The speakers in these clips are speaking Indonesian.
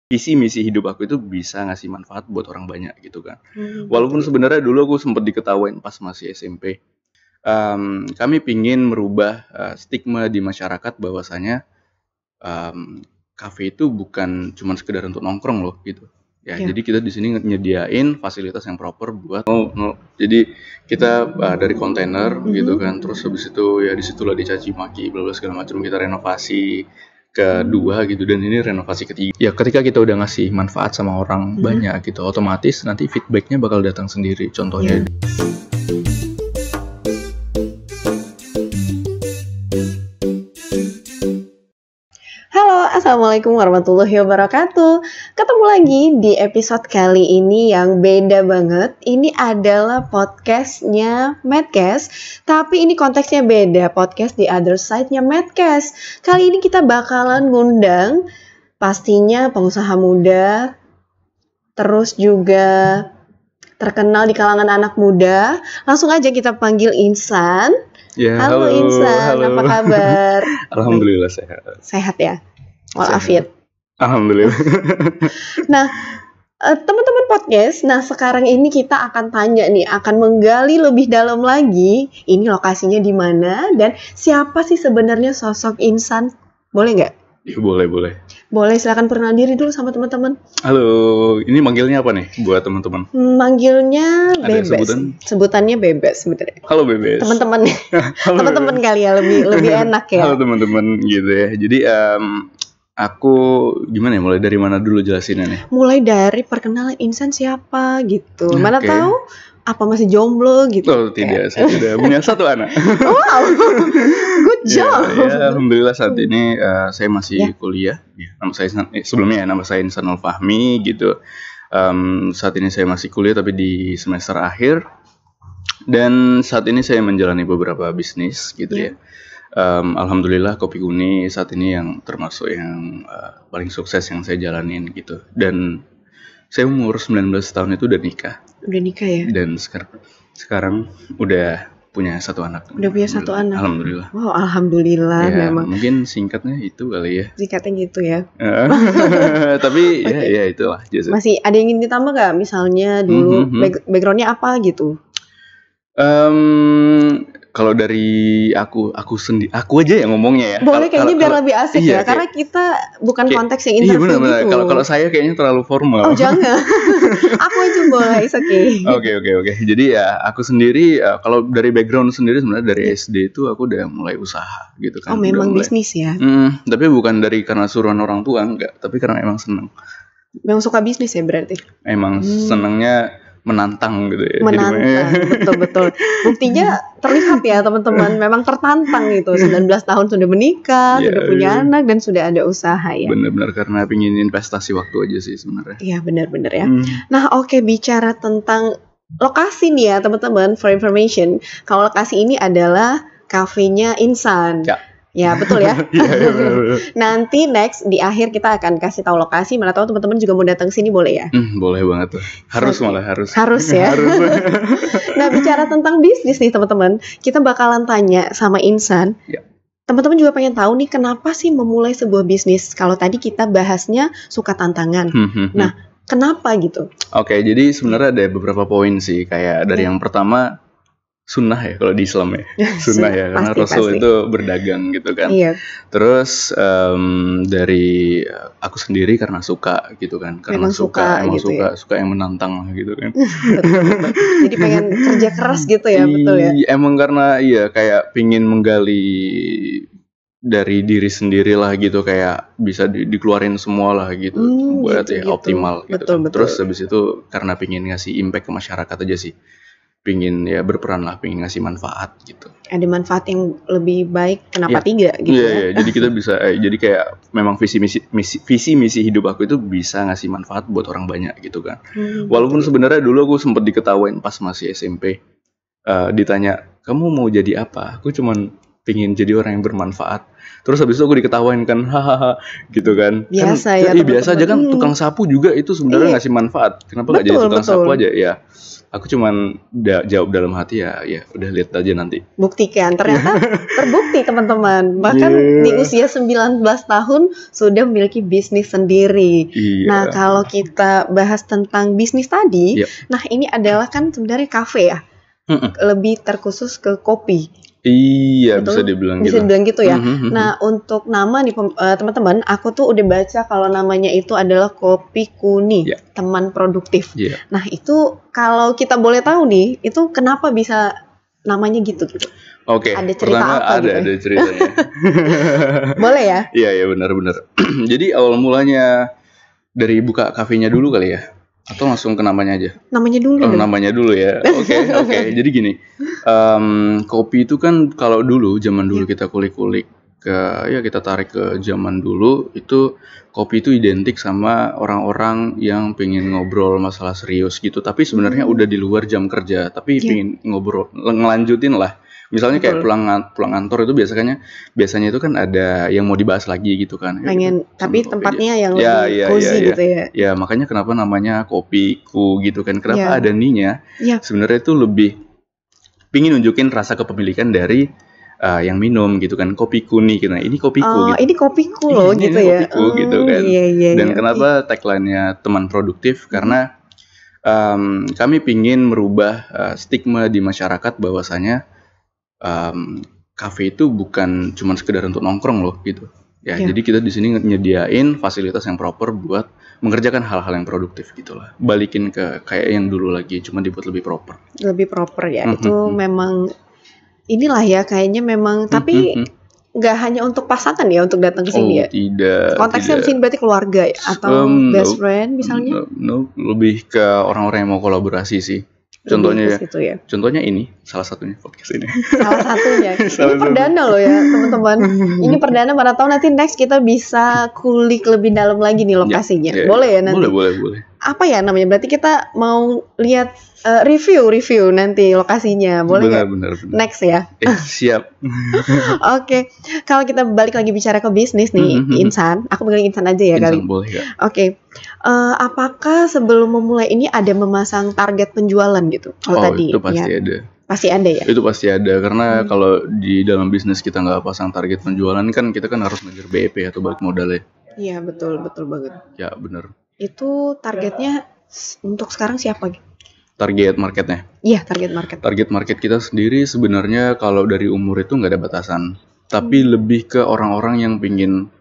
visi misi hidup aku itu bisa ngasih manfaat buat orang banyak gitu kan. Walaupun sebenarnya dulu aku sempat diketawain pas masih SMP. Kami pingin merubah stigma di masyarakat bahwasanya kafe itu bukan cuma sekedar untuk nongkrong loh gitu. Ya, Iya. jadi kita di sini nyediain fasilitas yang proper buat jadi kita dari kontainer gitu kan, terus habis itu ya disitulah dicaci maki bla bla segala macam, kita renovasi kedua gitu, dan ini renovasi ketiga. Ya ketika kita udah ngasih manfaat sama orang banyak gitu, otomatis nanti feedbacknya bakal datang sendiri. Contohnya Halo, Assalamualaikum warahmatullahi wabarakatuh. Ketemu lagi di episode kali ini yang beda banget. Ini adalah podcastnya Madcast, tapi ini konteksnya beda. Podcast The Other Side-nya Madcast. Kali ini kita bakalan ngundang pastinya pengusaha muda, terus juga terkenal di kalangan anak muda. Langsung aja kita panggil Insan. ya, Halo Insan, halo. apa kabar? Alhamdulillah sehat. Sehat ya? Walafiat. Alhamdulillah. Nah, teman-teman podcast, nah sekarang ini kita akan tanya nih, akan menggali lebih dalam lagi, ini lokasinya di mana dan siapa sih sebenarnya sosok Insan? Boleh nggak? Ya, boleh. Boleh, silakan perkenalan diri dulu sama teman-teman. Halo, ini manggilnya apa nih buat teman-teman? Manggilnya Ada bebas. Sebutannya bebas sebenarnya. Halo Bebes. Teman-teman, Halo, teman-teman kali ya lebih enak ya. Halo teman-teman gitu ya. Jadi aku gimana ya, mulai dari mana dulu jelasinnya nih? Mulai dari perkenalan Insan siapa gitu. Mana Oke. tahu apa masih jomblo gitu. Oh tidak, saya sudah punya satu anak. Wow, good job. Ya, alhamdulillah saat ini saya masih kuliah. Ya, nama saya Insanul Fahmi gitu. Saat ini saya masih kuliah tapi di semester akhir. Dan saat ini saya menjalani beberapa bisnis gitu ya. Alhamdulillah Kopi Uni saat ini yang termasuk yang paling sukses yang saya jalanin gitu. Dan saya umur 19 tahun itu udah nikah. Udah nikah ya? Dan sekarang udah punya satu anak. Udah punya satu anak. Alhamdulillah. Wow, alhamdulillah Ya, memang. mungkin singkatnya itu kali ya. Singkatnya gitu ya. Tapi Oke. ya itulah. Just. Masih ada yang ingin ditambah gak? Misalnya dulu backgroundnya apa gitu? Kalau dari aku aja yang ngomongnya ya. Boleh, kayaknya biar lebih asik iya, ya. Karena kita bukan konteks yang interview iya, benar. gitu. Kalau saya kayaknya terlalu formal. Oh jangan. Aku aja boleh, it's okay. Oke. Jadi ya aku sendiri kalau dari background sendiri sebenarnya dari SD itu aku udah mulai usaha gitu kan. Oh memang bisnis ya? Tapi bukan karena suruhan orang tua, enggak. Tapi karena emang seneng. Memang suka bisnis ya berarti? Emang senengnya menantang gitu ya. Menantang, betul. Buktinya terlihat ya teman-teman, memang tertantang gitu. 19 tahun sudah menikah, sudah punya anak dan sudah ada usaha ya. Benar-benar karena pingin investasi waktu aja sih sebenarnya. Iya benar-benar ya. Nah oke, bicara tentang lokasi nih ya teman-teman, for information, kalau lokasi ini adalah kafenya Insan. Ya betul ya. Nanti next di akhir kita akan kasih tahu lokasi. Mana tahu teman-teman juga mau datang sini, boleh ya? Boleh banget tuh. Harus ya. Nah bicara tentang bisnis nih teman-teman, kita bakalan tanya sama Insan. Teman-teman juga pengen tahu nih kenapa sih memulai sebuah bisnis. Kalau tadi kita bahasnya suka tantangan. Nah kenapa gitu? Oke, jadi sebenarnya ada beberapa poin sih. Kayak dari yang pertama, sunnah ya kalau di Islam ya. Sunnah ya, karena Rasul itu berdagang gitu kan. Iya. Terus dari aku sendiri karena suka gitu kan. Karena suka yang menantang gitu kan. Betul. Jadi pengen kerja keras gitu ya, betul ya. Emang karena kayak pingin menggali dari diri sendiri lah gitu, kayak bisa dikeluarin semua lah gitu buat gitu. Optimal gitu. Betul. Terus habis itu karena pingin ngasih impact ke masyarakat aja sih. Pingin berperan lah, pingin ngasih manfaat gitu. Ada manfaat yang lebih baik, kenapa tidak gitu ya? Jadi kita bisa, jadi kayak memang visi misi hidup aku itu bisa ngasih manfaat buat orang banyak gitu kan. Walaupun sebenarnya dulu aku sempat diketawain pas masih SMP. Ditanya, kamu mau jadi apa? Aku cuman pingin jadi orang yang bermanfaat. Terus habis itu aku diketawain kan, hahaha, gitu kan. Biasa kan, ya, biasa aja kan teman-teman. tukang sapu juga itu sebenarnya Iya. ngasih manfaat. Kenapa nggak jadi Betul, tukang betul. sapu aja? Ya, aku cuman jawab dalam hati ya udah lihat aja nanti. Buktikan, ternyata terbukti teman-teman. Bahkan di usia 19 tahun sudah memiliki bisnis sendiri. Iya. Nah, kalau kita bahas tentang bisnis tadi, Iya. nah ini adalah kan sebenarnya kafe ya. Lebih terkhusus ke kopi. Iya, Betul? bisa dibilang Bisa gitu. dibilang gitu ya. Nah, untuk nama nih teman-teman, aku tuh udah baca kalau namanya itu adalah Kopi Kuni, Iya. teman produktif. Iya. Nah, itu kalau kita boleh tahu nih, itu kenapa bisa namanya gitu? Oke, Ada cerita pertama apa gitu ya? ada ceritanya. Boleh ya? Iya benar. Jadi awal mulanya dari buka kafenya dulu kali ya? Atau langsung ke namanya aja? Namanya dulu. Oh, namanya dulu ya. Oke. Jadi gini, kopi itu kan kalau dulu zaman dulu kita kulik-kulik kita tarik ke zaman dulu itu kopi itu identik sama orang-orang yang pengen ngobrol masalah serius gitu. Tapi sebenarnya udah di luar jam kerja, tapi pengen ngobrol, ngelanjutin lah. Misalnya kayak pulang kantor itu biasanya itu kan ada yang mau dibahas lagi gitu kan. Pengen, tapi tempatnya yang lebih cozy gitu ya. Ya, makanya kenapa namanya Kopiku gitu kan. Kenapa ada ni-nya? Iya. Sebenarnya itu lebih pingin nunjukin rasa kepemilikan dari yang minum gitu kan. Kopiku nih gitu. Nah, ini kopiku gitu. Ini kopiku loh ini gitu ya. Kopiku gitu kan. Iya, Dan kenapa tagline-nya teman produktif? Karena kami pingin merubah stigma di masyarakat bahwasanya kafe itu bukan cuma sekedar untuk nongkrong loh gitu. Ya, jadi kita di sini nyediain fasilitas yang proper buat mengerjakan hal-hal yang produktif gitulah. Balikin ke kayak yang dulu lagi, cuma dibuat lebih proper. Lebih proper ya. Itu memang inilah ya kayaknya memang, tapi nggak hanya untuk pasangan ya untuk datang ke sini ya. Tidak. Konteksnya di sini berarti keluarga ya atau best friend misalnya? Lebih ke orang-orang yang mau kolaborasi sih. Contohnya ini salah satunya podcast ini. Salah satunya. Ini perdana loh ya teman-teman. Ini perdana, mana tahu nanti next kita bisa kulik lebih dalam lagi nih lokasinya. Boleh ya nanti? Boleh. Apa ya namanya? Berarti kita mau lihat review nanti lokasinya. Boleh nggak? Benar. Next ya. Siap. Oke. Kalau kita balik lagi bicara ke bisnis nih, Insan. Aku panggil Insan aja ya kali. Boleh ya. Oke. Apakah sebelum memulai ini ada memasang target penjualan gitu? Kalau tadi itu pasti ada. Pasti ada ya? Itu pasti ada, karena kalau di dalam bisnis kita nggak pasang target penjualan kan kita kan harus ngejar BEP atau balik modal ya. Iya, betul banget. Ya, benar. Itu targetnya untuk sekarang siapa? Target marketnya? Iya, target market. Target market kita sendiri sebenarnya kalau dari umur itu nggak ada batasan. Tapi lebih ke orang-orang yang pingin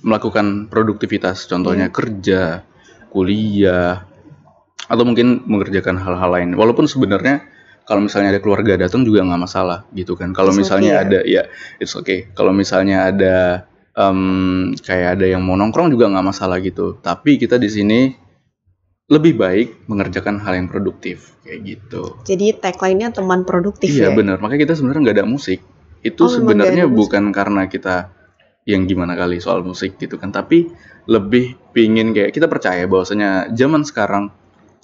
melakukan produktivitas. Contohnya kerja, kuliah, atau mungkin mengerjakan hal-hal lain. Walaupun sebenarnya kalau misalnya ada keluarga datang juga nggak masalah gitu kan. Kalau misalnya ada, ya it's okay. Kalau misalnya ada kayak ada yang mau nongkrong juga nggak masalah gitu. Tapi kita di sini lebih baik mengerjakan hal yang produktif kayak gitu. Jadi tagline-nya teman produktif ya? Iya benar. Makanya kita sebenarnya nggak ada musik. Itu sebenarnya bukan karena kita yang gimana kali soal musik gitu kan. Tapi lebih pingin kayak kita percaya bahwasanya zaman sekarang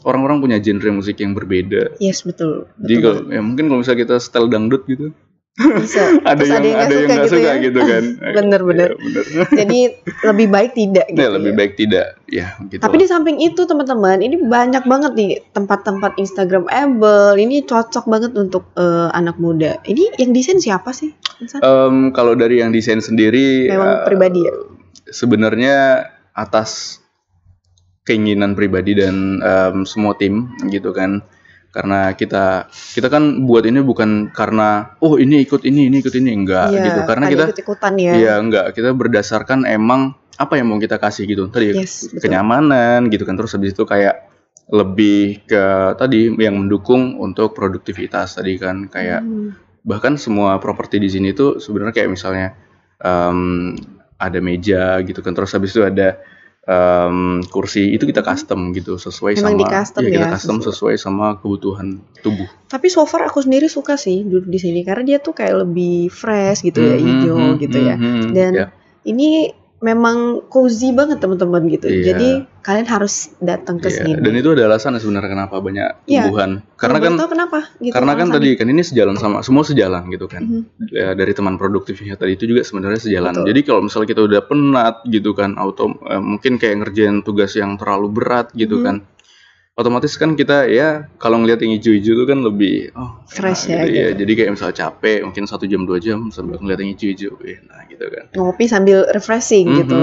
orang-orang punya genre musik yang berbeda. Yes, betul. Jadi mungkin kalau misalnya kita style dangdut gitu, bisa. ada yang nggak suka gitu kan. Bener. Jadi lebih baik tidak gitu. Lebih baik tidak. Ya, gitu. Tapi di samping itu teman-teman, ini banyak banget nih tempat-tempat Instagramable. Ini cocok banget untuk anak muda. Ini yang desain siapa sih? Kalau dari yang desain sendiri, memang pribadi ya. Sebenarnya atas keinginan pribadi dan semua tim gitu kan. Karena kita kan buat ini bukan karena ini ikut ini enggak gitu. Karena kita ikut-ikutan ya. Iya, enggak. Kita berdasarkan emang apa yang mau kita kasih gitu. Tadi kenyamanan gitu kan. Terus habis itu kayak lebih ke tadi yang mendukung untuk produktivitas tadi kan, kayak bahkan semua properti di sini tuh sebenarnya kayak misalnya ada meja gitu kan. Terus habis itu ada kursi itu kita custom gitu sesuai kita custom sesuai sama kebutuhan tubuh. Tapi so far aku sendiri suka sih duduk di sini karena dia tuh kayak lebih fresh gitu ya, hijau gitu ya. Dan ini memang cozy banget teman-teman gitu. Iya. Jadi kalian harus datang ke sini. Dan itu ada alasan sebenarnya kenapa banyak tumbuhan. Karena Kalau kan boleh tahu kenapa gitu karena kan alasannya? tadi kan ini sejalan sama semua sejalan gitu kan. Ya, dari teman produktifnya tadi itu juga sebenarnya sejalan. Betul. Jadi kalau misalnya kita udah penat gitu kan, mungkin kayak ngerjain tugas yang terlalu berat gitu kan. Otomatis kan kita ya kalau ngeliat yang hijau-hijau itu kan lebih Fresh enak ya, gitu. gitu. Jadi kayak misalnya capek mungkin 1 jam 2 jam sambil ngeliat yang hijau-hijau nah gitu kan. Ngopi sambil refreshing gitu,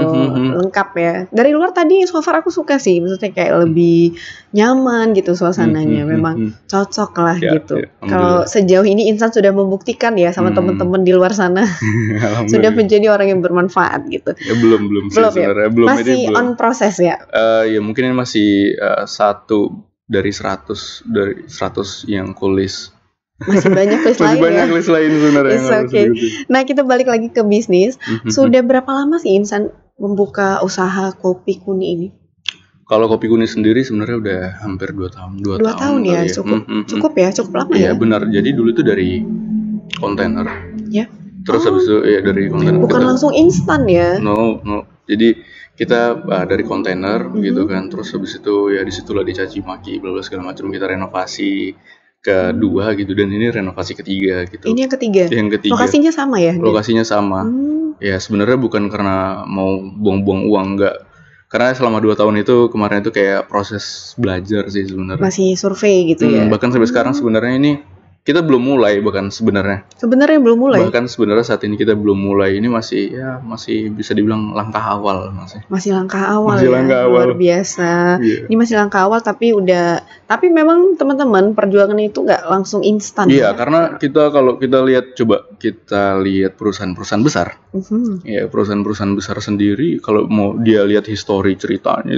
lengkap ya. Dari luar tadi so far aku suka sih, maksudnya kayak lebih nyaman gitu suasananya, memang cocok lah gitu. Kalau sejauh ini Insan sudah membuktikan ya sama teman-teman di luar sana, sudah menjadi orang yang bermanfaat gitu. Ya belum sih sebenarnya, belum. Masih on proses ya. Ya mungkin ini masih 1 dari 100 yang kulis. Masih banyak list lain. Masih banyak list lain sebenarnya. It's okay. Nah, kita balik lagi ke bisnis. Sudah berapa lama sih Insan membuka usaha kopi Kuni ini? Kalau kopi Kuni sendiri sebenarnya udah hampir 2 tahun. 2 tahun ya, cukup ya, cukup lama ya. Iya benar. Jadi dulu itu dari kontainer. Ya. Terus habis itu ya dari kontainer. Bukan langsung instan ya? No. Jadi kita dari kontainer gitu kan. Terus habis itu ya disitulah dicaci maki bla bla segala macam, kita renovasi kedua gitu, dan ini renovasi ketiga gitu. Ini yang ketiga. Lokasinya sama ya? Lokasinya sama. Ya sebenarnya bukan karena mau buang-buang uang, enggak. Karena selama 2 tahun itu kemarin itu kayak proses belajar sih sebenarnya. Masih survei gitu ya. Bahkan sampai sekarang sebenarnya ini kita belum mulai, bahkan sebenarnya. Sebenarnya belum mulai. Bahkan sebenarnya saat ini kita belum mulai. Ini masih bisa dibilang langkah awal masih. Masih langkah awal. Masih ya. langkah awal. Luar biasa. Yeah. Ini masih langkah awal tapi memang teman-teman perjuangan itu nggak langsung instan. Iya, karena kalau kita lihat perusahaan-perusahaan besar. Ya, perusahaan-perusahaan besar sendiri kalau mau dia lihat histori ceritanya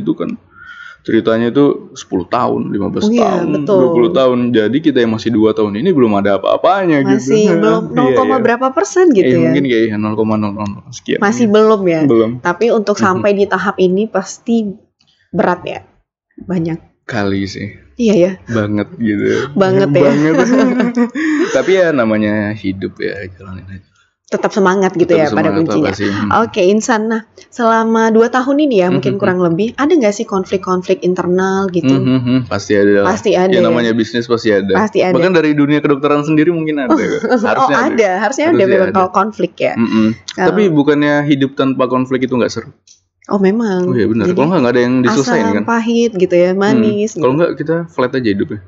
itu 10 tahun, 15 tahun, betul. 20 tahun. Jadi kita yang masih 2 tahun ini belum ada apa-apanya masih gitu. Belum 0, berapa persen gitu ya. Mungkin kayak 0,00 sekian. Masih belum ya. Belum. Tapi untuk sampai di tahap ini pasti berat ya. Banyak kali sih. Iya ya. Banget gitu. Banget ya. Tapi ya namanya hidup ya, jalanin aja. Tetap semangat gitu ya pada kuncinya. Oke, Insan. Nah, selama 2 tahun ini ya, mungkin kurang lebih, ada nggak sih konflik-konflik internal gitu? Pasti ada. Pasti ada. Ya namanya bisnis pasti ada. Pasti ada. Bahkan dari dunia kedokteran sendiri mungkin ada. Harusnya ada memang kalau konflik ya. Tapi bukannya hidup tanpa konflik itu nggak seru? Oh memang. Oh iya benar. Kalau nggak ada yang diselesain kan? Pahit gitu ya, manis. Kalau nggak kita flat aja hidupnya.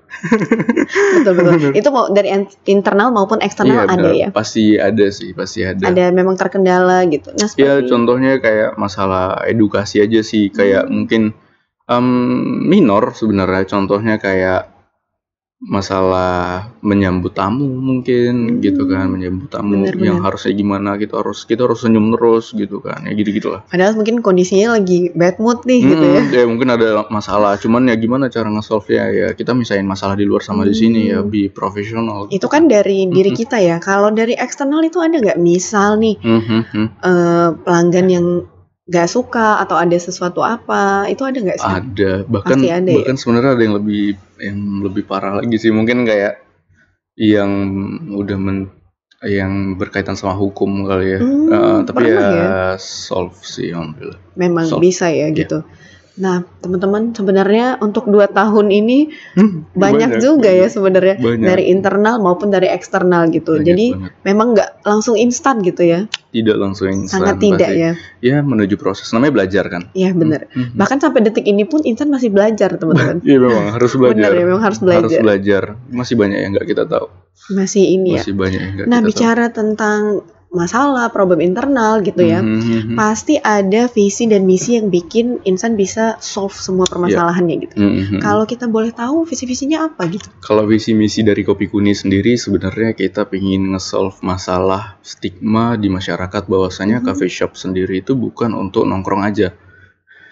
Betul. Itu mau dari internal maupun eksternal ada ya? Pasti ada sih, pasti ada. Ada memang terkendala gitu. Nah, ya contohnya kayak masalah edukasi aja sih, kayak mungkin minor sebenarnya. Contohnya kayak masalah menyambut tamu mungkin gitu kan, menyambut tamu yang harusnya gimana, kita harus senyum terus gitu kan, ya gitu-gitulah. Padahal mungkin kondisinya lagi bad mood nih gitu ya. Ya mungkin ada masalah, cuman ya gimana cara nge-solve-nya, ya kita misahin masalah di luar sama di sini ya, be profesional. Itu kan dari diri kita ya. Kalau dari eksternal itu ada nggak misal nih pelanggan yang nggak suka atau ada sesuatu apa, itu ada nggak sih? Ada, bahkan sebenarnya ada yang lebih parah lagi sih, mungkin kayak yang udah yang berkaitan sama hukum kali ya. Tapi ya solve sih alhamdulillah. Memang bisa ya gitu. Nah, teman-teman, sebenarnya untuk 2 tahun ini banyak juga ya sebenarnya, dari internal maupun dari eksternal gitu. Jadi memang nggak langsung instan gitu ya. Tidak langsung instan. Sangat tidak ya. Ya menuju proses, namanya belajar kan. Iya benar. Bahkan sampai detik ini pun Insan masih belajar teman-teman. Iya memang harus belajar. Benar ya, memang harus belajar. Harus belajar. Masih banyak yang nggak kita tahu. Masih ini Masih banyak yang nggak kita tahu. Nah bicara tahu tentang masalah, problem internal gitu ya, pasti ada visi dan misi yang bikin Insan bisa solve semua permasalahannya gitu. Kalau kita boleh tahu visi-visinya apa gitu? Kalau visi misi dari Kopi Kuni sendiri sebenarnya kita pengen nge-solve masalah stigma di masyarakat bahwasanya cafe shop sendiri itu bukan untuk nongkrong aja.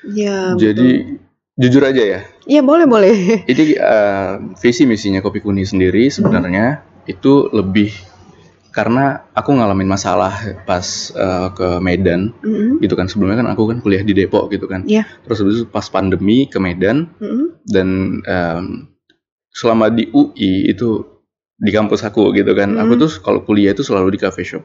Ya. Jadi jujur aja ya. Iya boleh. Jadi visi misinya Kopi Kuni sendiri sebenarnya itu lebih karena aku ngalamin masalah pas ke Medan gitu kan. Sebelumnya kan aku kan kuliah di Depok gitu kan. Terus habis itu pas pandemi ke Medan dan selama di UI itu di kampus aku gitu kan. Aku tuh kalau kuliah itu selalu di coffee shop.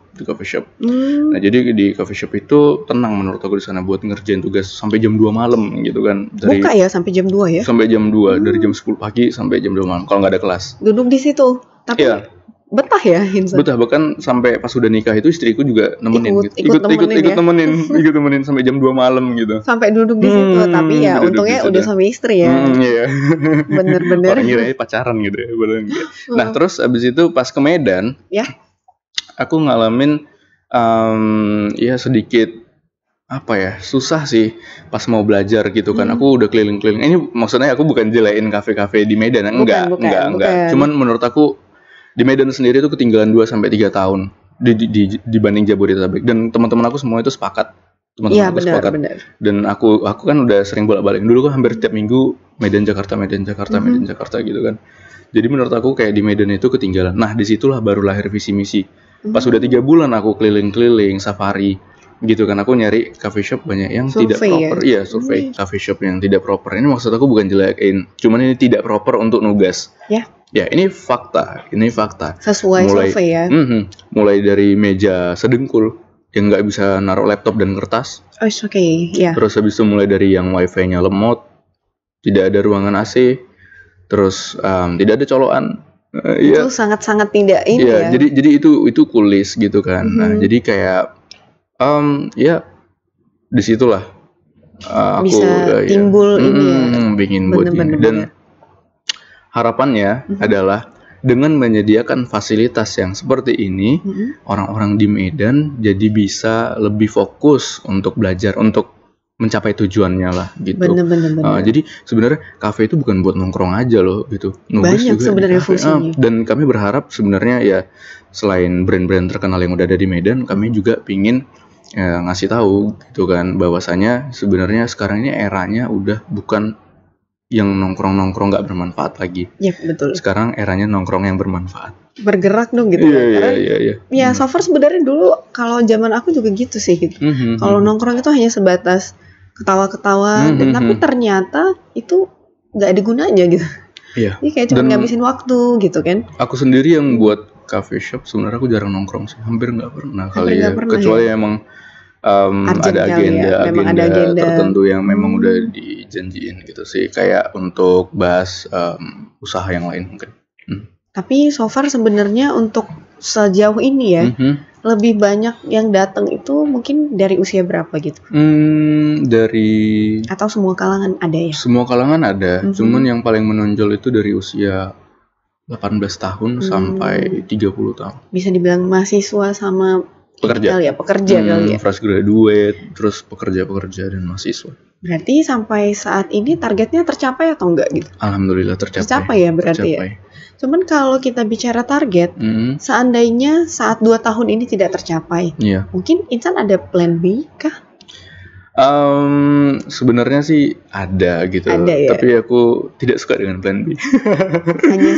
Nah, jadi di coffee shop itu tenang menurut aku di sana buat ngerjain tugas sampai jam 2 malam gitu kan. Buka ya sampai jam 2 ya? Sampai jam 2, dari jam 10 pagi sampai jam 2 malam kalau nggak ada kelas. Duduk di situ. Tapi Iya. betah ya, Hinsan? Betah, bahkan sampai pas udah nikah itu istriku juga nemenin Ikut nemenin sampai jam 2 malam gitu. Sampai duduk di situ, tapi ya duduk untungnya di situ udah dah. suami istri ya. Iya. Bener-bener. Orang kira pacaran gitu ya, padahal enggak. Nah, terus abis itu pas ke Medan, Ya. aku ngalamin ya sedikit apa ya, susah sih pas mau belajar gitu kan. Aku udah keliling-keliling. Ini maksudnya aku bukan jelein kafe-kafe di Medan, enggak. Bukan. Cuman menurut aku di Medan sendiri itu ketinggalan 2 sampai 3 tahun dibanding Jabodetabek, dan teman-teman aku semua itu sepakat. Iya, benar. Dan aku kan udah sering bolak-balik. Dulu kan hampir tiap minggu Medan Jakarta gitu kan. Jadi menurut aku kayak di Medan itu ketinggalan. Nah, disitulah baru lahir visi misi. Pas udah 3 bulan aku keliling-keliling safari gitu kan, aku nyari coffee shop banyak yang tidak proper. Iya, survei coffee shop yang tidak proper. Ini maksud aku bukan jelekin, cuman ini tidak proper untuk nugas. Ya, ini fakta. Sesuai survei ya. Mulai dari meja sedengkul yang nggak bisa naruh laptop dan kertas. Oh, oke, ya. Terus habis itu mulai dari yang wifi-nya lemot, tidak ada ruangan AC, terus tidak ada colokan. Itu sangat-sangat tidak ini ya. Jadi itu kulis gitu kan. Nah, jadi kayak ya disitulah aku bisa timbul ini ya. Bikin buat ini. Dan harapannya adalah dengan menyediakan fasilitas yang seperti ini, orang-orang di Medan jadi bisa lebih fokus untuk belajar, untuk mencapai tujuannya lah gitu. Bener. Jadi sebenarnya kafe itu bukan buat nongkrong aja loh gitu. Banyak sebenarnya fungsinya. Dan kami berharap sebenarnya ya selain brand-brand terkenal yang udah ada di Medan, kami juga pingin ngasih tahu gitu kan bahwasanya sebenarnya sekarang ini eranya udah bukan yang nongkrong-nongkrong nggak bermanfaat lagi. Iya, betul. Sekarang eranya nongkrong yang bermanfaat. Bergerak dong gitu. Iya. Ya, so far sebenarnya dulu kalau zaman aku juga gitu sih gitu. Kalau nongkrong itu hanya sebatas ketawa-ketawa, dan tapi ternyata itu nggak ada gunanya gitu. Iya. Ini kayak cuma ngabisin waktu gitu kan. Aku sendiri yang buat coffee shop sebenarnya aku jarang nongkrong sih, hampir nggak pernah kali ya. Kecuali emang ada agenda tertentu yang memang udah dijanjiin gitu sih, kayak untuk bahas usaha yang lain mungkin. Tapi so far sebenarnya untuk sejauh ini ya, lebih banyak yang datang itu mungkin dari usia berapa gitu? Atau semua kalangan ada ya? Semua kalangan ada, cuman yang paling menonjol itu dari usia 18 tahun sampai 30 tahun. Bisa dibilang mahasiswa sama pekerja kali ya. Fresh graduate, terus pekerja dan mahasiswa. Berarti sampai saat ini targetnya tercapai atau enggak gitu? Alhamdulillah tercapai ya berarti ya. Cuman kalau kita bicara target, seandainya saat 2 tahun ini tidak tercapai, mungkin Insan ada plan B kah? Sebenarnya sih ada gitu, ya? Tapi aku tidak suka dengan plan B. Hanya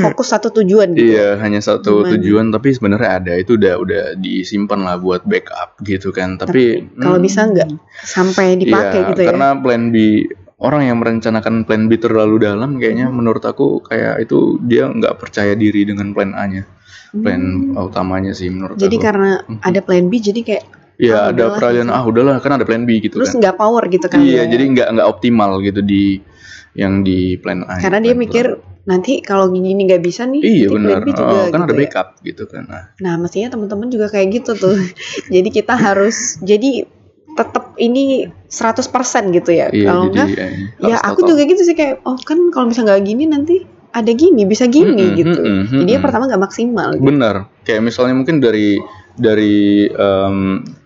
fokus satu tujuan gitu. Iya, hanya satu tujuan, tapi sebenarnya ada, itu udah disimpan lah buat backup gitu kan. Tapi kalau bisa nggak sampai dipakai gitu ya? Karena plan B, orang yang merencanakan plan B terlalu dalam kayaknya menurut aku kayak itu dia nggak percaya diri dengan plan A-nya, plan utamanya sih menurut jadi aku. Jadi karena ada plan B jadi kayak ada peralihan udahlah kan ada plan B gitu. Terus kan. nggak power gitu kan. Iya, jadi nggak optimal gitu di plan A. Karena dia mikir nanti kalau gini nggak bisa nih. Iya benar. Plan B juga, kan gitu ada backup gitu kan. Nah, mestinya teman-teman juga kayak gitu tuh. Jadi kita harus tetap ini 100% gitu ya. Kalau enggak ya aku juga gitu sih, kayak kan kalau bisa nggak gini nanti ada gini, bisa gini gitu. Jadi pertama nggak maksimal gitu. Benar. Kayak misalnya mungkin dari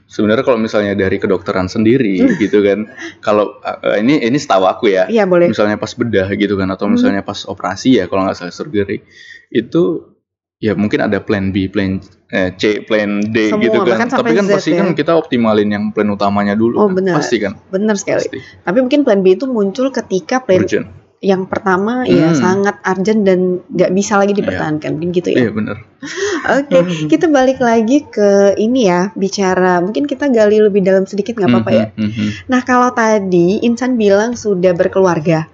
sebenarnya kalau misalnya dari kedokteran sendiri gitu kan, kalau ini setahu aku ya, boleh. Misalnya pas bedah gitu kan, atau misalnya pas operasi ya, kalau nggak salah surgery itu ya mungkin ada plan B, plan C, plan D semua, gitu kan. Tapi kan pasti kan kita optimalin yang plan utamanya dulu. Benar. Pasti kan. Benar sekali. Pasti. Tapi mungkin plan B itu muncul ketika plan urgent. Yang pertama ya sangat urgent dan nggak bisa lagi dipertahankan, gitu ya. Iya benar. Oke, kita balik lagi ke ini ya, bicara mungkin kita gali lebih dalam sedikit, nggak apa-apa ya. Nah, kalau tadi Insan bilang sudah berkeluarga,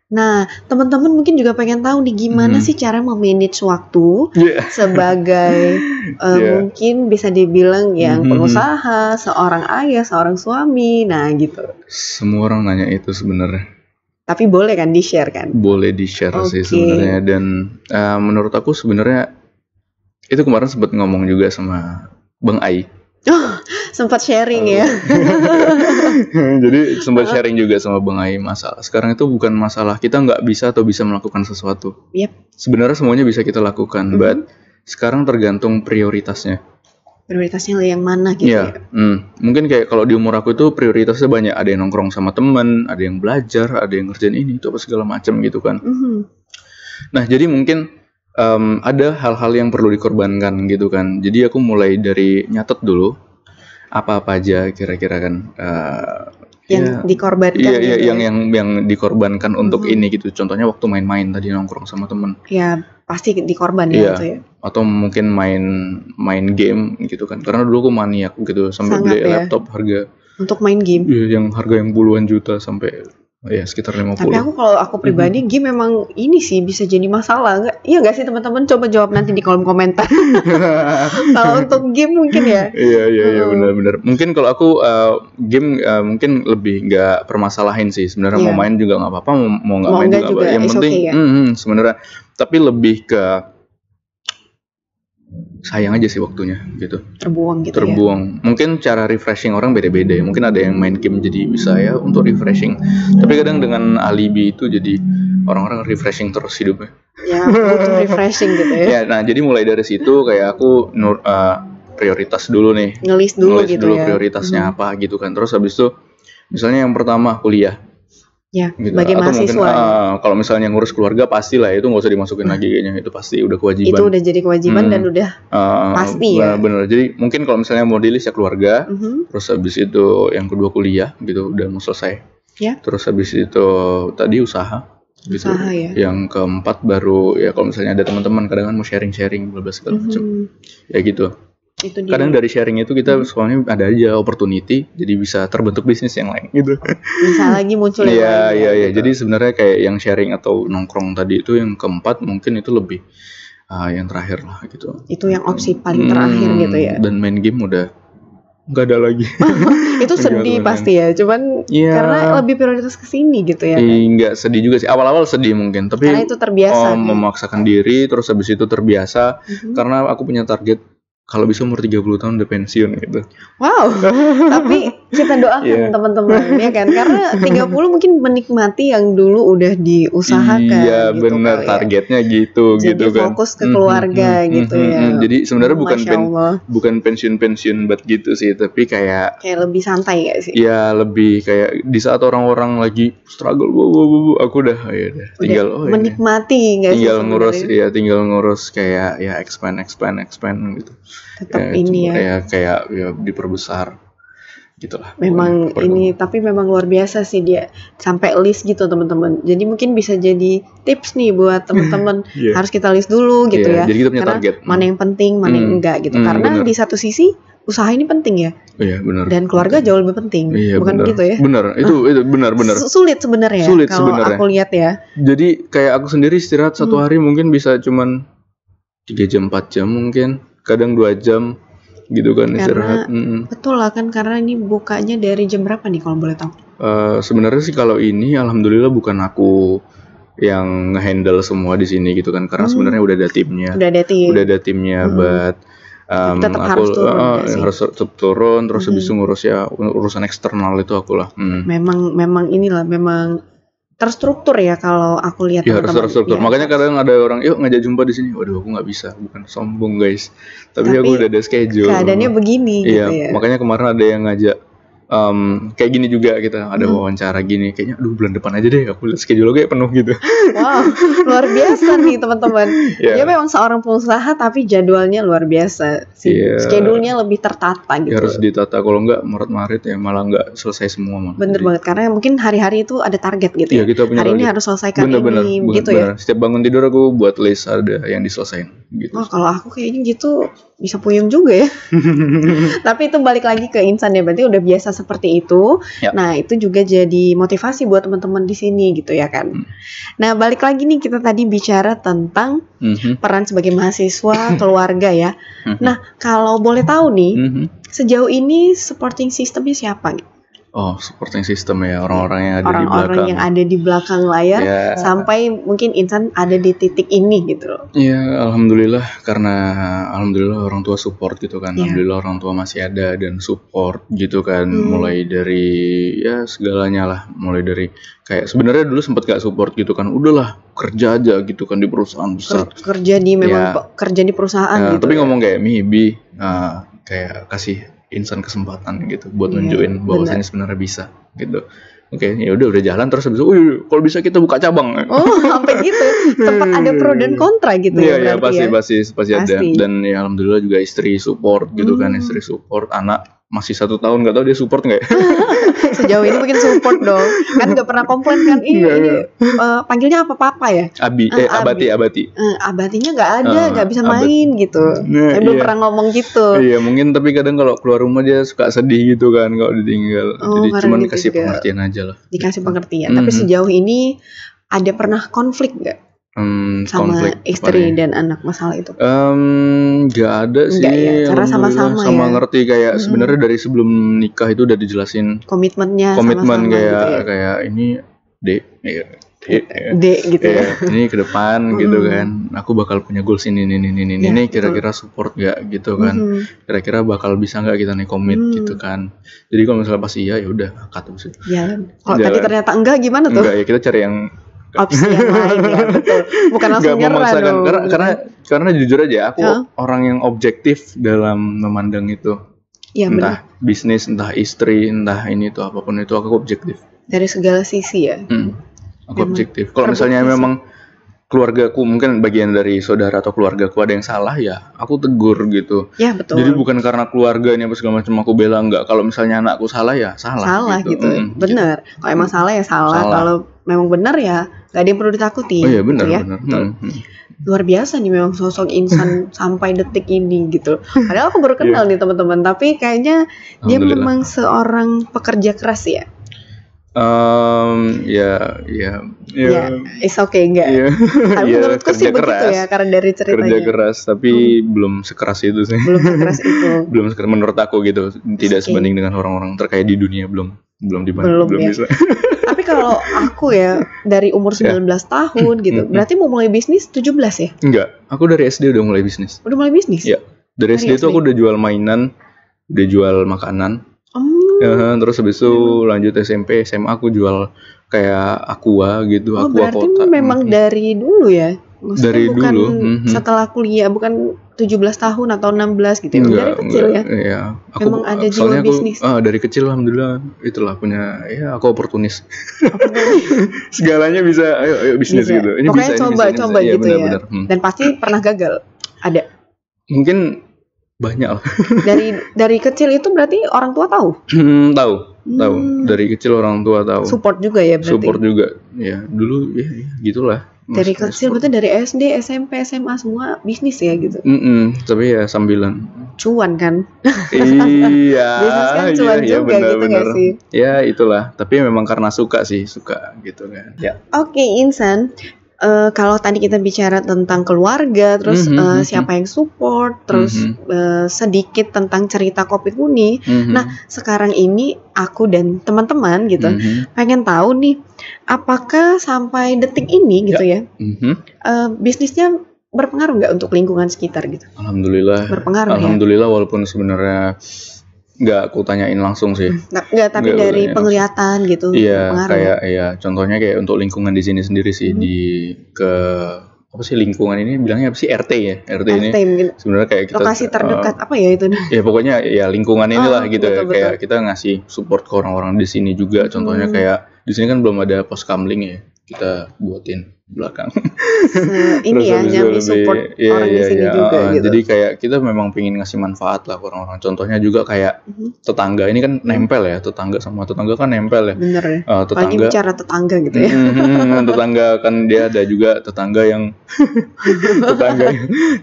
Nah, teman-teman mungkin juga pengen tahu nih gimana sih cara memanage waktu sebagai mungkin bisa dibilang yang pengusaha, seorang ayah, seorang suami, nah gitu. Semua orang nanya itu sebenarnya. Tapi boleh kan di-share kan? Boleh di-share sih sebenarnya, dan menurut aku sebenarnya itu kemarin sempat ngomong juga sama Bang Ai. Oh, sempat sharing ya. Jadi sempat sharing juga sama Bang Ai, masalah sekarang itu bukan masalah kita nggak bisa atau bisa melakukan sesuatu. Sebenarnya semuanya bisa kita lakukan, but sekarang tergantung prioritasnya. Prioritasnya yang mana gitu ya? Mungkin kayak kalau di umur aku itu prioritasnya banyak, ada yang nongkrong sama teman, ada yang belajar, ada yang ngerjain ini itu apa segala macam gitu kan. Nah jadi mungkin ada hal-hal yang perlu dikorbankan gitu kan. Jadi aku mulai dari nyatet dulu apa-apa aja kira-kira kan yang dikorbankan. Iya, yang dikorbankan untuk ini gitu. Contohnya waktu main-main tadi nongkrong sama temen. Ya pasti dikorban gitu ya. Atau mungkin main game gitu kan. Karena dulu aku maniak gitu sampai beli laptop harga untuk main game. Iya, yang harga yang puluhan juta sampai sekitar 50. Tapi kalau aku pribadi game memang ini sih bisa jadi masalah nggak? Iya nggak sih teman-teman, coba jawab nanti di kolom komentar. Kalau untuk game mungkin ya. Iya benar. Mungkin kalau aku game mungkin lebih nggak permasalahin sih sebenarnya. Mau main juga nggak apa-apa, mau nggak main juga apa. Yang penting sebenarnya, tapi lebih ke sayang aja sih waktunya gitu. Terbuang. Mungkin cara refreshing orang beda-beda ya. Mungkin ada yang main game jadi bisa ya untuk refreshing. Tapi kadang dengan alibi itu jadi orang-orang refreshing terus hidupnya. Ya, butuh refreshing gitu ya. Nah jadi mulai dari situ kayak aku prioritas dulu nih. Ngelis dulu gitu ya. Prioritasnya apa gitu kan. Terus habis itu misalnya yang pertama kuliah. Ya, gitu. Sebagai mahasiswa. Mungkin, kalau misalnya ngurus keluarga pastilah itu nggak usah dimasukin lagi kayaknya, itu pasti udah kewajiban. Itu udah jadi kewajiban dan udah pasti ya. Bener. Jadi mungkin kalau misalnya mau di list ya keluarga, terus habis itu yang kedua kuliah gitu udah mau selesai. Ya. Terus habis itu tadi usaha. Gitu. Ya. Yang keempat baru ya kalau misalnya ada teman-teman kadang kan mau sharing bla bla segala macam. Ya gitu. Kadang dari sharing itu kita soalnya ada aja opportunity, jadi bisa terbentuk bisnis yang lain gitu. Bisa lagi muncul yang lain. Iya. Jadi sebenarnya kayak yang sharing atau nongkrong tadi itu yang keempat mungkin itu lebih yang terakhir lah gitu. Itu yang opsi paling terakhir gitu ya. Dan main game udah nggak ada lagi. Itu sedih pasti ya, cuman karena lebih prioritas kesini gitu ya. Nggak sedih juga sih, awal-awal sedih mungkin, tapi karena itu terbiasa. Memaksakan diri, terus habis itu terbiasa. Karena aku punya target kalau bisa umur 30 tahun udah pensiun gitu. Wow. Tapi kita doakan teman-teman ya kan, karena 30 mungkin menikmati yang dulu udah diusahakan. Iya gitu, benar targetnya gitu. Jadi kan. Fokus ke keluarga gitu ya. Jadi sebenarnya bukan pensiun banget gitu sih, tapi kayak lebih santai gak sih? Iya, lebih kayak di saat orang-orang lagi struggle, aku udah tinggal menikmati nggak sih? Tinggal ngurus kayak expand gitu. Tetap ini kayak diperbesar gitulah. Memang ini tapi memang luar biasa sih dia sampai list gitu teman-teman. Jadi mungkin bisa jadi tips nih buat teman-teman. Harus kita list dulu gitu ya. Jadi kita punya target. Mana yang penting, mana yang enggak gitu. Karena di satu sisi usaha ini penting ya. Iya benar. Dan keluarga jauh lebih penting. Bukan begitu ya? Benar. Itu benar. Sulit sebenarnya. Kalau aku lihat ya. Jadi kayak aku sendiri istirahat satu hari mungkin bisa cuman 3 jam 4 jam mungkin. Kadang 2 jam gitu kan istirahat. Betul lah kan, karena ini bukanya dari jam berapa nih kalau boleh tahu? Sebenarnya sih kalau ini alhamdulillah bukan aku yang ngehandle semua di sini gitu kan, karena sebenarnya udah ada timnya. Udah ada timnya, but tetap aku harus tetap turun terus habis itu ngurus urusan eksternal itu aku lah. Memang terstruktur ya kalau aku lihat teman-teman. Harus terstruktur. Makanya kadang ada orang, yuk ngajak jumpa di sini. Waduh, aku nggak bisa, bukan sombong guys. Tapi aku udah ada schedule. Keadaannya begini gitu ya. Makanya kemarin ada yang ngajak kayak gini juga kita ada wawancara gini, kayaknya bulan depan aja deh, aku lihat schedule kayak penuh gitu. Wow, luar biasa nih teman-teman. Dia memang seorang pengusaha tapi jadwalnya luar biasa sih. Schedule-nya lebih tertata gitu. Harus ditata, kalau enggak maret-maret ya malah enggak selesai semua. Bener banget, karena mungkin hari-hari itu ada target gitu ya. Kita punya hari target. Ini harus selesaikan gitu ya. Setiap bangun tidur aku buat list ada yang diselesain gitu. Kalau aku kayaknya gitu bisa puyeng juga ya. Tapi itu balik lagi ke Insan ya, berarti udah biasa seperti itu. Ya. Nah, itu juga jadi motivasi buat teman-teman di sini gitu ya kan. Nah, balik lagi nih, kita tadi bicara tentang peran sebagai mahasiswa, keluarga ya. Nah, kalau boleh tahu nih, sejauh ini supporting systemnya siapa? Oh, supporting system ya, orang-orang yang ada di belakang. Orang-orang yang ada di belakang layar sampai mungkin Insan ada di titik ini gitu loh. Iya, alhamdulillah, karena alhamdulillah orang tua support gitu kan. Alhamdulillah orang tua masih ada dan support gitu kan. Mulai dari ya segalanya lah, mulai dari kayak sebenarnya dulu sempat gak support gitu kan. Udahlah, kerja aja gitu kan di perusahaan besar. Kerja di kerja di perusahaan gitu. Tapi ngomong kayak Mibi, kayak kasih Insan kesempatan gitu buat nunjukin bahwasanya sebenarnya bisa gitu. Oke, ya udah jalan terus habis itu, kalau bisa kita buka cabang. Oh, sampai gitu. Sempat ada pro dan kontra gitu ya berarti. Iya, pasti ada. Dan ya alhamdulillah juga istri support gitu kan, istri support, anak masih 1 tahun, nggak tahu dia support nggak ya? Sejauh ini mungkin support dong, kan nggak pernah komplain kan? Panggilnya apa papa ya? Abati. Abatinya nggak ada, nggak bisa main gitu. Belum pernah ngomong gitu. Iya, mungkin tapi kadang kalau keluar rumah dia suka sedih gitu kan kalau ditinggal. Jadi cuman gitu kasih pengertian aja lah. Dikasih pengertian. Tapi sejauh ini ada pernah konflik nggak? Sama konflik, istri dan anak masalah itu? Gak ada sih. Enggak ya, karena sama-sama ya. Ngerti kayak sebenarnya dari sebelum nikah itu udah dijelasin komitmen sama-sama kayak gitu ya? Kayak ini D gitu ya. Ini ke depan gitu kan. Aku bakal punya goals ini kira-kira support gak gitu kan. Kira-kira bakal bisa gak kita nih komit gitu kan. Jadi kalau misalnya pas iya ya udah angkat terus. Jalan. Kalau tadi ternyata enggak gimana tuh? Enggak ya, kita cari yang opsi yang lain ya, betul. Bukan langsung nyerah dong. Karena jujur aja aku orang yang objektif dalam memandang itu. Ya, entah bisnis, entah istri, entah ini itu apapun itu aku objektif. Dari segala sisi ya. Aku objektif. Kalau misalnya memang keluargaku mungkin bagian dari saudara atau keluargaku ada yang salah ya aku tegur gitu. Ya betul. Jadi bukan karena keluarga ini apa segala macam aku bela, enggak. Kalau misalnya anakku salah ya salah gitu. Bener. Kalau emang salah ya salah. Kalau memang benar ya gak ada yang perlu ditakuti. Oh iya benar gitu ya? Benar. Luar biasa nih memang sosok Insan sampai detik ini gitu. Padahal aku baru kenal nih teman-teman, tapi kayaknya dia memang seorang pekerja keras ya. It's okay enggak? Tapi menurutku sih begitu ya, karena dari ceritanya. Kerja keras, tapi belum sekeras itu sih. Belum sekeras itu. Belum sekeras menurut aku gitu. Tidak sebanding dengan orang-orang terkaya di dunia belum ya. bisa. Tapi kalau aku ya dari umur 19 tahun gitu, berarti mau mulai bisnis 17 ya? Enggak, aku dari SD udah mulai bisnis. Udah mulai bisnis? Iya. Dari SD itu aku udah jual mainan, udah jual makanan. Terus habis itu lanjut SMP, SMA aku jual kayak aqua gitu, aqua berarti kota. Memang dari dulu ya? Maksudnya dari bukan dulu. Setelah kuliah, bukan 17 tahun atau 16 gitu ya? Dari kecil ya? Iya. Memang ada jiwa bisnis. Dari kecil alhamdulillah itulah punya, ya aku oportunis. Segalanya bisa, ayo bisnis gitu. Ini pokoknya bisa, coba ini gitu benar. Ya. Dan pasti pernah gagal? Ada? Mungkin banyak lah. Dari kecil itu berarti orang tua tahu? Tahu. Dari kecil orang tua tahu. Support juga ya berarti? Support juga. Ya dulu ya gitulah. Dari kecil berarti dari SD, SMP, SMA semua bisnis ya gitu? Tapi ya sambilan. Cuan kan? Iya. Bisnis kan cuan juga bener, gitu nggak sih? Ya itulah. Tapi memang karena suka gitu kan. Ya. Oke, Insan. Kalau tadi kita bicara tentang keluarga, terus siapa yang support, terus sedikit tentang cerita Kopi Uni. Nah, sekarang ini aku dan teman-teman gitu pengen tahu nih, apakah sampai detik ini gitu ya, bisnisnya berpengaruh nggak untuk lingkungan sekitar gitu? Alhamdulillah. Berpengaruh. Alhamdulillah, walaupun sebenarnya nggak aku tanyain langsung sih. Nggak, tapi dari penglihatan gitu. Iya, kayak contohnya kayak untuk lingkungan di sini sendiri sih apa sih lingkungan ini bilangnya apa sih, RT ya? RT ini sebenarnya kayak kita lokasi terdekat apa ya itu nih? Ya pokoknya ya lingkungan inilah gitu betul, ya. Kayak kita ngasih support ke orang-orang di sini juga. Contohnya kayak di sini kan belum ada pos kamling ya. kita buatin belakang. Ini ya nyambi support orang di sini juga gitu. Jadi kayak kita memang pengen ngasih manfaat lah ke orang-orang. Contohnya juga kayak tetangga ini kan nempel ya, tetangga sama tetangga kan nempel ya. Bener ya. Tetangga. Lagi bicara tetangga gitu ya. Tetangga kan dia ada juga tetangga yang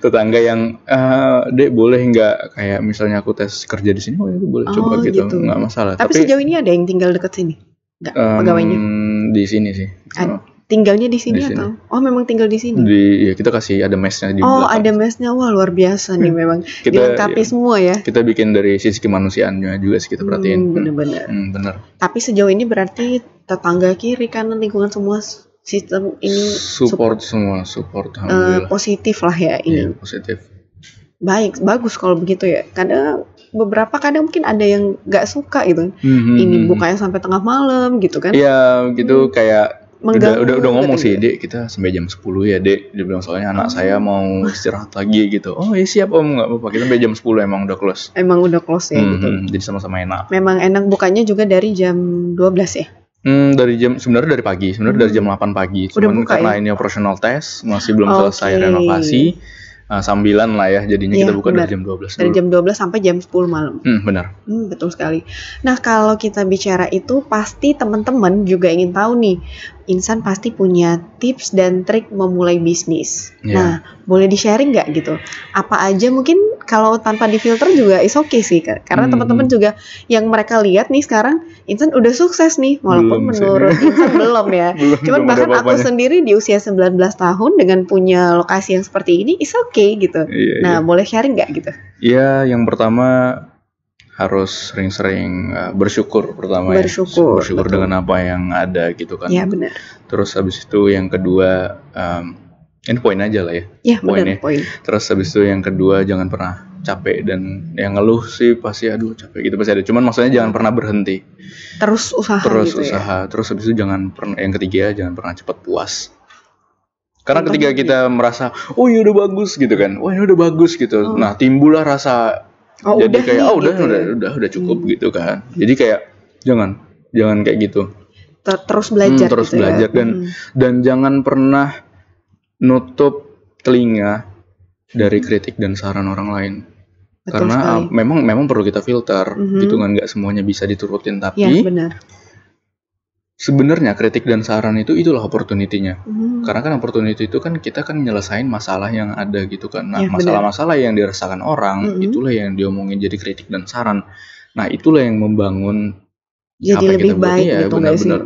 tetangga yang Dek boleh nggak kayak misalnya aku tes kerja di sini, oh itu boleh coba gitu, nggak masalah. Tapi sejauh ini ada yang tinggal dekat sini? Nggak, pegawainya? Di sini sih. Tinggalnya di sini atau? Oh memang tinggal di sini? Ya kita kasih ada mesnya di belakang. Oh ada mesnya, wah luar biasa nih memang. Dilengkapi semua ya. Kita bikin dari sisi kemanusiaannya juga sih kita perhatiin. Bener-bener. Bener. Tapi sejauh ini berarti tetangga kiri kanan lingkungan semua sistem ini support semua, alhamdulillah. Positif lah ya ini. Iya, positif. Baik, bagus kalau begitu ya. Kadang mungkin ada yang nggak suka gitu. Ini bukanya sampai tengah malam gitu kan? Iya, gitu kayak udah ngomong gitu sih, Dek, kita sampai jam 10 ya, Dek. Dia bilang soalnya anak saya mau istirahat lagi gitu. Oh, iya siap Om, enggak apa-apa. Kita sampai jam 10 emang udah close. Emang udah close ya gitu. Jadi sama-sama enak. Memang enak bukanya juga dari jam 12 ya? Sebenarnya dari pagi, dari jam 8 pagi. Cuman karena ini operational test, masih belum selesai renovasi. Sambilan lah ya, jadinya kita buka dari jam 12 dari jam 12 sampai jam 10 malam. Benar. Betul sekali. Nah kalau kita bicara itu pasti teman-teman juga ingin tahu nih, Insan pasti punya tips dan trik memulai bisnis. Nah boleh di-sharing nggak gitu? Apa aja mungkin kalau tanpa difilter juga is okay sih, karena teman-teman juga yang mereka lihat nih sekarang Insan udah sukses nih, walaupun menurut Insan belum ya. Cuman bahkan aku sendiri di usia 19 tahun dengan punya lokasi yang seperti ini is okay gitu. Nah boleh sharing nggak gitu? Iya, yang pertama harus sering-sering bersyukur pertama. Bersyukur dengan apa yang ada gitu kan. Iya benar. Terus habis itu yang kedua ini poin aja lah ya. Iya benar poin. Terus habis itu yang kedua jangan pernah capek, dan yang ngeluh sih pasti aduh capek gitu pasti ada. Cuman maksudnya jangan pernah berhenti. Terus usaha. Ya? Terus habis itu jangan pernah, yang ketiga jangan pernah cepat puas. Karena ketika kita merasa oh iya udah bagus gitu kan. Oh ini udah bagus gitu. Nah, timbullah rasa jadi kayak udah cukup gitu kan. Jadi kayak jangan kayak gitu. Terus belajar terus gitu belajar ya. Dan jangan pernah nutup telinga dari kritik dan saran orang lain. Betul karena memang perlu kita filter gitu kan, nggak semuanya bisa diturutin, tapi benar. Sebenarnya kritik dan saran itulah opportunity-nya. Karena kan opportunity itu kan kita kan nyelesain masalah yang ada gitu kan. Nah, masalah-masalah yang dirasakan orang itulah yang diomongin jadi kritik dan saran. Nah, itulah yang membangun jadi apa lebih kita buat, baik ya gitu benar-benar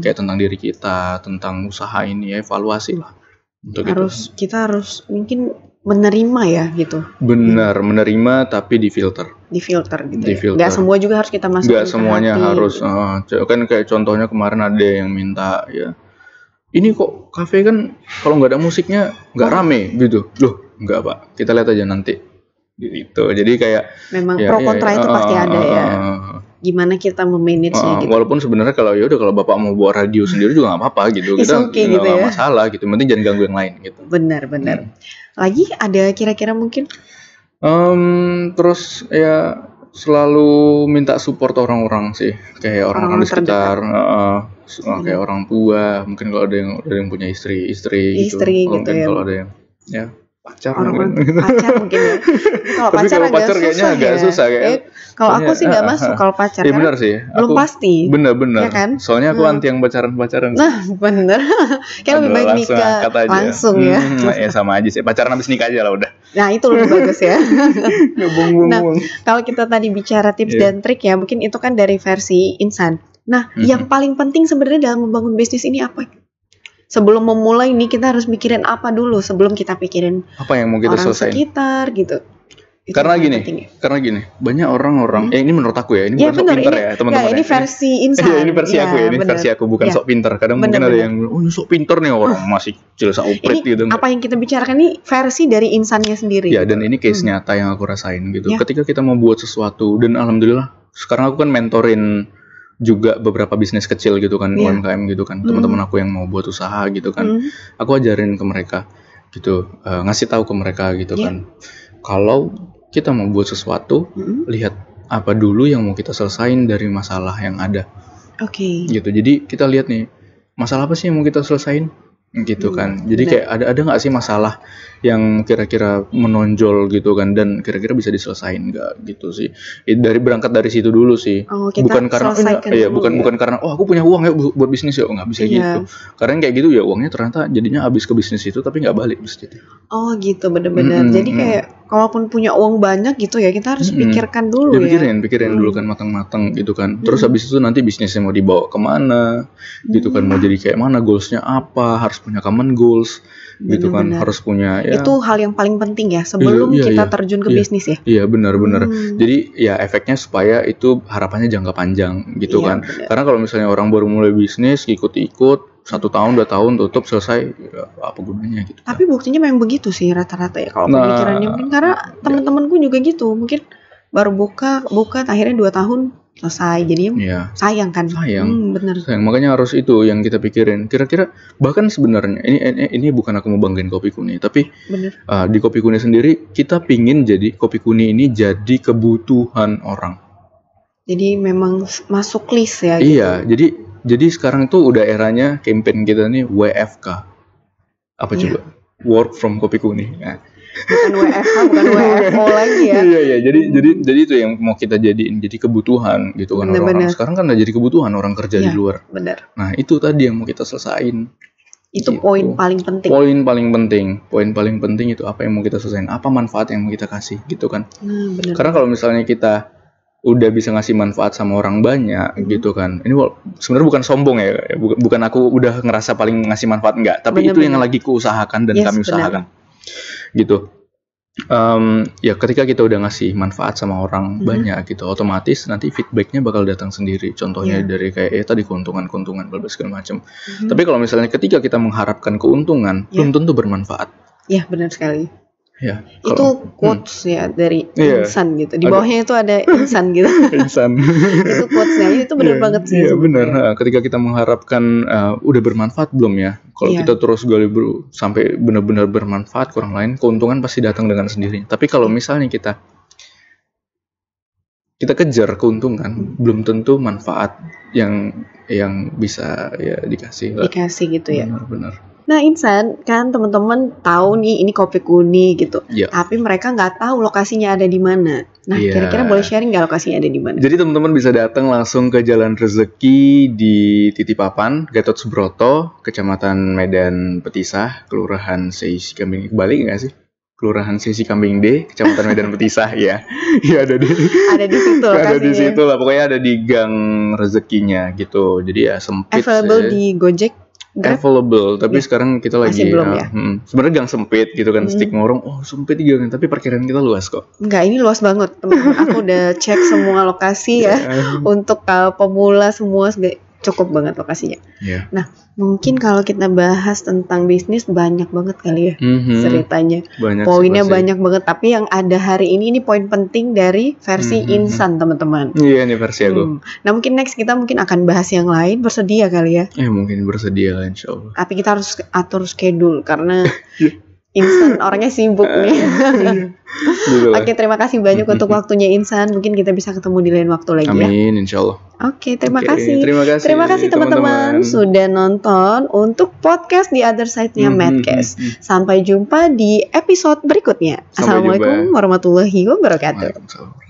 kayak tentang diri kita, tentang usaha ini, evaluasi lah. Untuk kita harus mungkin menerima ya gitu. Benar, menerima tapi difilter gitu. Nggak semua juga harus kita masukin. Nggak semuanya harus. Kan kayak contohnya kemarin ada yang minta ya, ini kok kafe kan kalau nggak ada musiknya nggak rame gitu. Loh, nggak Pak, kita lihat aja nanti. Gitu. Jadi kayak memang pro kontra itu pasti ada ya. Gimana kita memanage-nya gitu. Walaupun sebenarnya kalau kalau Bapak mau buat radio sendiri juga nggak apa-apa gitu. Kita nggak masalah gitu. Penting jangan ganggu yang lain gitu. Benar. Lagi ada kira-kira mungkin? Terus ya selalu minta support orang-orang sih, kayak orang-orang di sekitar, kayak orang tua, mungkin kalau ada yang punya istri gitu mungkin ya. Kalau ada yang pacar mungkin ya. Kalau pacar kayaknya agak susah kayak. Kalau aku sih nggak masuk kalau pacar. Iya benar sih. Belum pasti. Benar. Ya kan? Soalnya aku anti yang pacaran. Nah benar. Kayak lebih baik nikah langsung ya. Sama aja sih. Pacaran habis nikah aja lah udah. Nah itu lebih bagus ya. Nah kalau kita tadi bicara tips dan trik ya, mungkin itu kan dari versi Insan. Nah yang paling penting sebenarnya dalam membangun bisnis ini apa? Sebelum memulai nih kita harus mikirin apa dulu sebelum kita pikirin apa yang mau kita orang selesaiin. Sekitar gitu. Karena gini, banyak orang-orang, ini menurut aku ya, ini bukan sok pinter ya teman-teman. Ini versi Insan. Ini versi aku ya, ini versi aku bukan sok pinter. Kadang mungkin ada yang, sok pinter nih orang masih jelasa uprit gitu. Apa yang kita bicarakan ini versi dari Insannya sendiri. Ya, dan ini case nyata yang aku rasain gitu. Ketika kita mau buat sesuatu, dan alhamdulillah sekarang aku kan mentorin juga beberapa bisnis kecil gitu kan, UMKM gitu kan, teman-teman aku yang mau buat usaha gitu kan, aku ajarin ke mereka gitu, ngasih tahu ke mereka gitu kan, kalau kita mau buat sesuatu, lihat apa dulu yang mau kita selesain dari masalah yang ada, gitu. Jadi kita lihat nih, masalah apa sih yang mau kita selesain gitu kan. Jadi benar. kayak ada nggak sih masalah yang kira-kira menonjol gitu kan, dan kira-kira bisa diselesain nggak gitu sih. Berangkat dari situ dulu sih. Oh, kita Bukan karena selesaikan dulu bukan karena aku punya uang ya buat bisnis ya, nggak bisa gitu. Karena kayak gitu ya uangnya ternyata jadinya habis ke bisnis itu tapi nggak balik bisa jadi. Oh gitu, benar-benar. Jadi kayak kalaupun punya uang banyak gitu ya, kita harus pikirkan dulu ya. Pikirin dulu kan matang-matang gitu kan. Terus habis itu nanti bisnisnya mau dibawa kemana gitu kan, mau jadi kayak mana, goalsnya apa, harus punya common goals gitu kan, harus punya ya. Itu hal yang paling penting ya sebelum kita terjun ke bisnis ya. Iya benar. Jadi ya efeknya supaya itu harapannya jangka panjang gitu kan. Bener. Karena kalau misalnya orang baru mulai bisnis ikut-ikut 1 tahun 2 tahun tutup selesai, ya apa gunanya gitu. Tapi buktinya memang begitu sih rata-rata ya kalau pemikirannya, mungkin karena teman-temanku juga gitu, mungkin baru buka akhirnya 2 tahun selesai, jadinya sayang kan. Bener. Sayang, makanya harus itu yang kita pikirin. Kira-kira bahkan sebenarnya ini bukan aku mau banggain Kopi Kuni, tapi di Kopi Kuni sendiri kita pingin jadi Kopi Kuni ini jadi kebutuhan orang. Jadi memang masuk list ya. Iya, gitu. Jadi sekarang itu udah eranya campaign kita nih WFK. Apa coba? Work from Kopi Kuni. Nah. Bukan WFH, bukan WFO lagi ya. Iya. Jadi itu yang mau kita jadiin jadi kebutuhan gitu kan. Orang sekarang kan udah jadi kebutuhan orang kerja di luar. Benar. Nah, itu tadi yang mau kita selesain. Itu gitu. Poin paling penting. Poin paling penting itu apa yang mau kita selesain, apa manfaat yang mau kita kasih gitu kan. Benar. Karena kalau misalnya kita udah bisa ngasih manfaat sama orang banyak gitu kan. Ini sebenarnya bukan sombong ya, bukan aku udah ngerasa paling ngasih manfaat, enggak, tapi itu yang lagi kuusahakan dan kami usahakan. Gitu. Ya ketika kita udah ngasih manfaat sama orang banyak gitu, otomatis nanti feedbacknya bakal datang sendiri. Contohnya dari kayak tadi keuntungan segala macam. Tapi kalau misalnya ketika kita mengharapkan keuntungan, belum tentu bermanfaat. Iya, benar sekali. Ya, itu quotes ya dari Insan gitu. Di bawahnya itu ada Insan gitu. Insan. Itu quotesnya, itu benar banget sih. Iya benar. Ketika kita mengharapkan udah bermanfaat belum ya? Kalau kita terus gali sampai benar-benar bermanfaat ke orang lain, keuntungan pasti datang dengan sendirinya. Tapi kalau misalnya kita kejar keuntungan, belum tentu manfaat yang bisa ya dikasih gitu ya. Benar. Nah Insan, kan teman-teman tahu nih ini Kopi Kuni gitu, tapi mereka nggak tahu lokasinya ada di mana. Nah kira-kira boleh sharing nggak lokasinya ada di mana? Jadi teman-teman bisa datang langsung ke Jalan Rezeki di Titipapan, Gatot Subroto, Kecamatan Medan Petisah, Kelurahan Seisi Kambing. Kebalik nggak sih? Kelurahan Seisi Kambing D, Kecamatan Medan Petisah ya. Iya ada di situ lokasinya. Ada di situ lah, pokoknya ada di Gang Rezekinya gitu. Jadi ya sempit. Available di Gojek. Available, tapi sekarang kita lagi sebenarnya gang sempit gitu kan, stick ngorong, sempit gang, tapi parkiran kita luas kok. Enggak, ini luas banget teman-teman. Aku udah cek semua lokasi ya. Untuk pemula semua cukup banget lokasinya. Nah, mungkin kalau kita bahas tentang bisnis banyak banget kali ya ceritanya. Poinnya banyak banget, tapi yang ada hari ini poin penting dari versi Insan teman-teman. Iya, ini versi aku. Nah, mungkin next kita akan bahas yang lain, bersedia kali ya. Mungkin bersedia lah insyaallah. Tapi kita harus atur schedule karena Insan orangnya sibuk nih. Oke, terima kasih banyak untuk waktunya Insan. Mungkin kita bisa ketemu di lain waktu lagi ya. Amin, insyaallah. Oke, terima kasih. Terima kasih teman-teman sudah nonton untuk podcast The Other Side-nya Madcast. Sampai jumpa di episode berikutnya. Assalamualaikum warahmatullahi wabarakatuh.